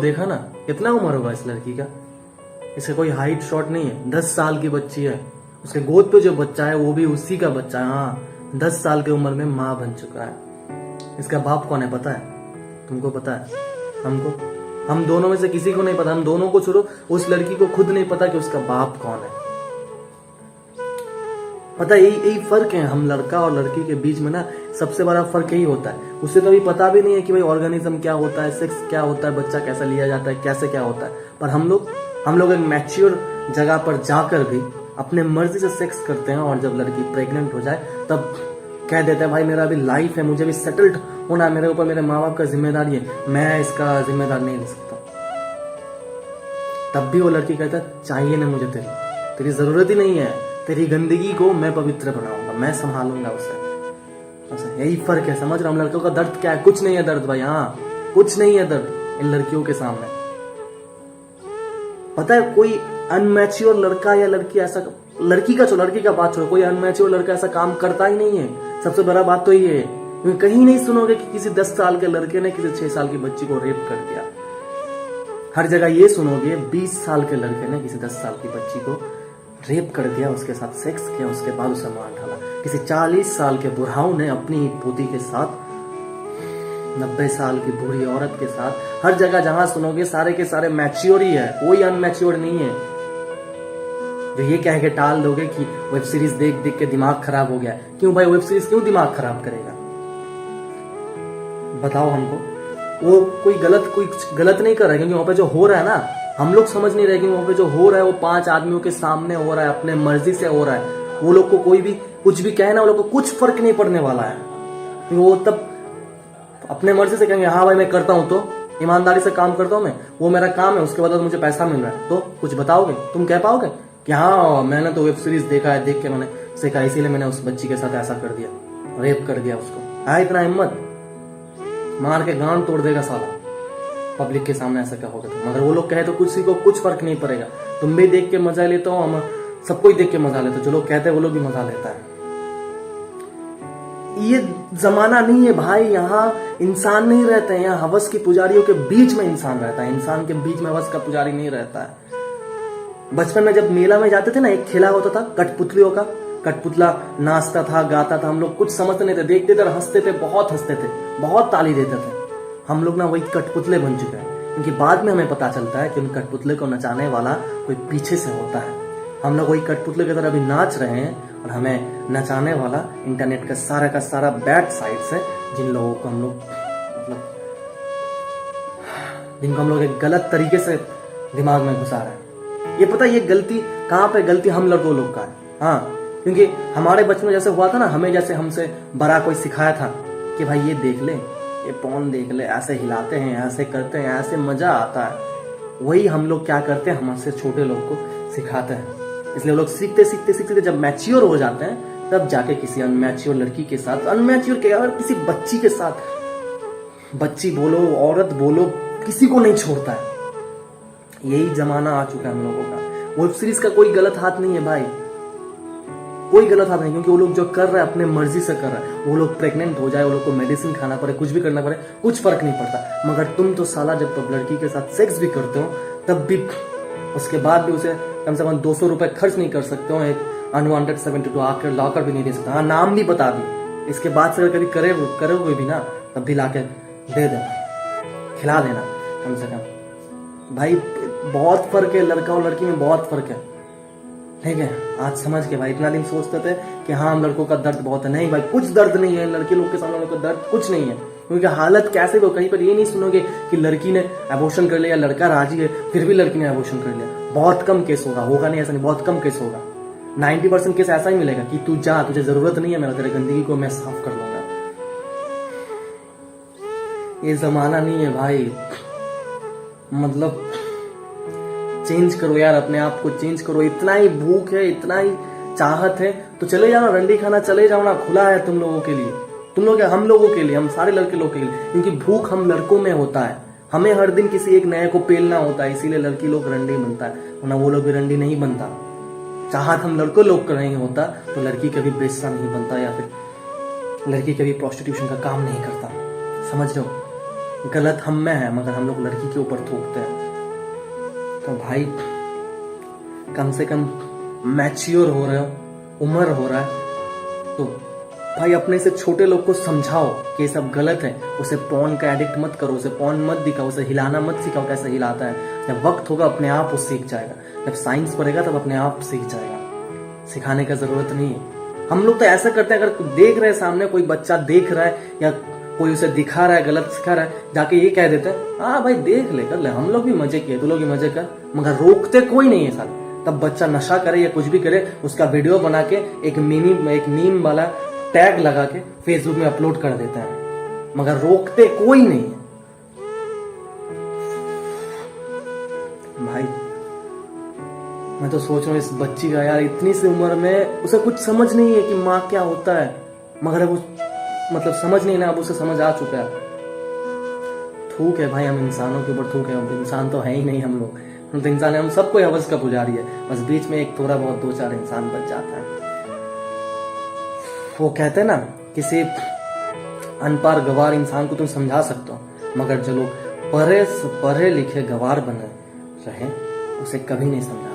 देखा ना, कितना उम्र होगा इस लड़की का। इसका कोई हाइट शॉर्ट नहीं है, 10 साल की बच्ची है। उसके गोद पे जो बच्चा है वो भी उसी का बच्चा है। हाँ, 10 साल की उम्र में माँ बन चुका है। इसका बाप कौन है पता है? तुमको पता है? हमको, हम दोनों में से किसी को नहीं पता। हम दोनों को छोड़ो, उस लड़की को खुद नहीं पता कि उसका बाप कौन है। पता है, यही फर्क है हम लड़का और लड़की के बीच में ना। सबसे बड़ा फर्क यही होता है। उसे तो अभी पता भी नहीं है कि भाई ऑर्गेनिज्म क्या होता है, सेक्स क्या होता है, बच्चा कैसा लिया जाता है, कैसे क्या होता है। पर हम लोग एक मैच्योर जगह पर जाकर भी अपने मर्जी से सेक्स करते हैं। और जब लड़की प्रेग्नेंट हो जाए तब कह देते हैं भाई मेरा अभी लाइफ है, मुझे भी सेटल्ड होना है, मेरे ऊपर मेरे माँ बाप का जिम्मेदारी है, मैं इसका जिम्मेदार नहीं ले सकता। तब भी वो लड़की कहता है चाहिए ना मुझे तेरी जरूरत ही नहीं है, तेरी गंदगी को मैं पवित्र बनाऊंगा, मैं संभालूंगा उसे। यही फर्क है, समझ रहा हूँ। लड़कों का दर्द क्या है? कुछ नहीं है दर्द भाई। हाँ, कुछ नहीं है दर्द इन लड़कियों के सामने। पता है, कोई अनमैच्योर लड़का या लड़की ऐसा, लड़की का बात छोड़ो, कोई अनमैच्योर लड़का ऐसा काम करता ही नहीं है। सबसे बड़ा बात तो ये है, क्योंकि कहीं नहीं सुनोगे कि किसी 10 साल के लड़के ने किसी 6 साल की बच्ची को रेप कर दिया। हर जगह ये सुनोगे 20 साल के लड़के ने किसी 10 साल की बच्ची को रेप कर दिया, उसके साथ सेक्स किया, उसके बाद उसे मार डाला। किसी 40 साल के बुढ़ाऊ ने अपनी पोती के साथ, 90 साल की बूढ़ी औरत के साथ, हर जगह जहां सुनोगे सारे के सारे मैच्योर ही है, कोई अनमैच्योर नहीं है। जो ये कह के टाल दोगे कि वेब सीरीज देख देख के दिमाग खराब हो गया। क्यों भाई, वेब सीरीज क्यों दिमाग खराब करेगा? बताओ हमको। वो कोई गलत नहीं कर रहा है, क्योंकि वहां पे जो हो रहा है ना, हम लोग समझ नहीं रहे कि वहां पे जो हो रहा है वो 5 आदमियों के सामने हो रहा है, अपने मर्जी से हो रहा है। वो लोग को कोई भी कुछ भी कहे ना, वो लोग को कुछ फर्क नहीं पड़ने वाला है। वो तब अपने मर्जी से कहेंगे हाँ भाई मैं करता हूं, तो ईमानदारी से काम करता हूं मैं, वो मेरा काम है, उसके बाद मुझे पैसा मिल रहा है। तो कुछ बताओगे? तुम कह पाओगे कि हाँ मैंने तो वेब सीरीज देखा है, देख के मैंने सीखा, इसीलिए मैंने उस बच्ची के साथ ऐसा कर दिया, रेप कर दिया उसको। है इतना हिम्मत? मार के गांड तोड़ देगा साला, पब्लिक के सामने ऐसा क्या होगा। तो मगर वो लोग कहे तो किसी को कुछ फर्क नहीं पड़ेगा। तुम भी देख के मजा लेते हो, हम सबको ही देख के मजा लेते हो, जो लोग कहते हैं वो लोग भी मजा लेता है। ये जमाना नहीं है भाई, यहाँ इंसान नहीं रहते हैं, यहाँ हवस के पुजारियों के बीच में इंसान रहता है। इंसान के बीच में हवस का पुजारी नहीं रहता है। बचपन में जब मेला में जाते थे ना, एक खेला होता था कठपुतलियों का। कठपुतला नाचता था, गाता था, हम लोग कुछ समझते नहीं थे, देखते थे, हंसते थे, बहुत हंसते थे, बहुत ताली देते थे। हम लोग ना वही कठपुतले बन चुके हैं, क्योंकि बाद में हमें पता चलता है कि उन कठपुतले को नचाने वाला कोई पीछे से होता है। हम लोग वही कठपुतले की तरह अभी नाच रहे हैं, और हमें नचाने वाला इंटरनेट का सारा बैड साइट्स है, जिन लोगों को हम लोग मतलब जिनको हम लोग एक गलत तरीके से दिमाग में घुसा रहे हैं। ये पता ये गलती कहाँ पे? गलती हम लोग का है। हाँ, क्योंकि हमारे बचपन में जैसे हुआ था ना, हमें जैसे हमसे बड़ा कोई सिखाया था कि भाई ये देख ले, ये पॉर्न देख ले, ऐसे हिलाते हैं, ऐसे करते हैं, ऐसे मजा आता है। वही हम लोग क्या करते हैं, हमसे छोटे लोग को सिखाते हैं। इसलिए लोग सीखते जब मैच्योर हो जाते हैं, तब जाके किसी अनमैच्योर लड़की के साथ, अनमैच्योर के अगर किसी बच्ची के साथ, बच्ची बोलो औरत बोलो, किसी को नहीं छोड़ता है। यही जमाना आ चुका है हम लोगों का। वेब सीरीज का कोई गलत हाथ नहीं है भाई, कोई गलत हाथ नहीं, क्योंकि वो लोग जो कर रहे हैं अपने मर्जी से कर रहे हैं। वो लोग प्रेग्नेंट हो जाए, वो लोग को मेडिसिन खाना पड़े, कुछ भी करना पड़े, कुछ फर्क नहीं पड़ता। मगर तुम तो साला जब लड़की के साथ सेक्स भी करते हो, तब भी उसके बाद भी उसे कम से कम 200 रुपए खर्च नहीं कर सकते हो। एक अनवांटेड 72 आकर लाकर भी नहीं दे सकता। हाँ, नाम भी बता दी। इसके बाद से कभी करोगे भी ना, तब भी लाके दे देना, खिला देना कम से कम। भाई बहुत फर्क है, लड़का और लड़की में बहुत फर्क है, ठीक है? आज समझ के भाई। इतना दिन सोचते थे कि हाँ हम लड़कों का दर्द बहुत है, नहीं भाई, कुछ दर्द नहीं है लड़के लोग के सामने, को दर्द कुछ नहीं है। क्योंकि हालत कैसे हो, कहीं पर ये नहीं सुनोगे कि लड़की ने एबॉर्शन कर लिया, लड़का राजी है फिर भी लड़की ने एबॉर्शन कर लिया। बहुत कम केस होगा नहीं, ऐसा नहीं, बहुत कम केस होगा। 90% केस ऐसा ही मिलेगा कि तू जा, तुझे जरूरत नहीं है मेरा, तेरे गंदगी को मैं साफ कर लूंगा। ये जमाना नहीं है भाई, मतलब चेंज करो यार, अपने आप को चेंज करो। इतना ही भूख है, इतना ही चाहत है तो चले जाओ ना, रंडी खाना चले जाओ ना, खुला है तुम लोगों के लिए, तुम लोग हम लोगों के लिए, हम सारे लड़के लोग के लिए। क्योंकि भूख हम लड़कों में होता है, हमें हर दिन किसी एक नए को पेलना होता है, इसीलिए लड़की लोग रंडी बनता है, वरना वो लोग भी रंडी नहीं बनता। चाहत हम लड़कों लोग का नहीं होता तो लड़की कभी बेचता नहीं बनता, या फिर लड़की कभी प्रोस्टिट्यूशन का काम नहीं करता। समझ रहे हो? गलत हम में है, मगर हम लोग लड़की के ऊपर थोपते हैं। तो भाई कम से कम मैच्योर हो रहे हो, उम्र हो रहा है, तो भाई अपने से छोटे लोग को समझाओ कि ये सब गलत है। उसे पॉर्न का एडिक्ट मत करो, उसे पॉर्न मत दिखाओ, उसे हिलाना मत सिखाओ कैसे हिलाता है। जब वक्त होगा अपने आप वो सीख जाएगा, जब साइंस पढ़ेगा तब अपने आप सीख जाएगा, सिखाने का जरूरत नहीं है। हम लोग तो ऐसा करते हैं, अगर देख रहे हैं सामने कोई बच्चा देख रहा है या कोई उसे दिखा रहा है, गलत सिखा रहा है, जाके ये कह देते हैं हाँ भाई देख ले, कर ले, हम लोग भी मजे किए, तू लोग भी मजे कर, मगर रोकते कोई नहीं है साथ। तब बच्चा नशा करे या कुछ भी करे, उसका वीडियो बना के एक मीम वाला टैग लगा के फेसबुक में अपलोड कर देते हैं, मगर रोकते कोई नहीं है। भाई मैं तो सोच रहा हूँ इस बच्ची का, यार इतनी सी उम्र में उसे कुछ समझ नहीं है कि माँ क्या होता है, मगर अब मतलब समझ नहीं ना, अब उसे समझ आ चुका है। थूक है भाई हम इंसानों के ऊपर, थूक है, हम इंसान तो है ही नहीं, हम तो इंसान है, हम सबको हवस का पुजारी है, बस बीच में एक थोड़ा बहुत 2-4 इंसान बच जाता है। वो कहते हैं ना, किसी अनपढ़ गवार इंसान को तुम समझा सकते हो, मगर जो लोग पढ़े लिखे गवार बने रहे उसे कभी नहीं समझा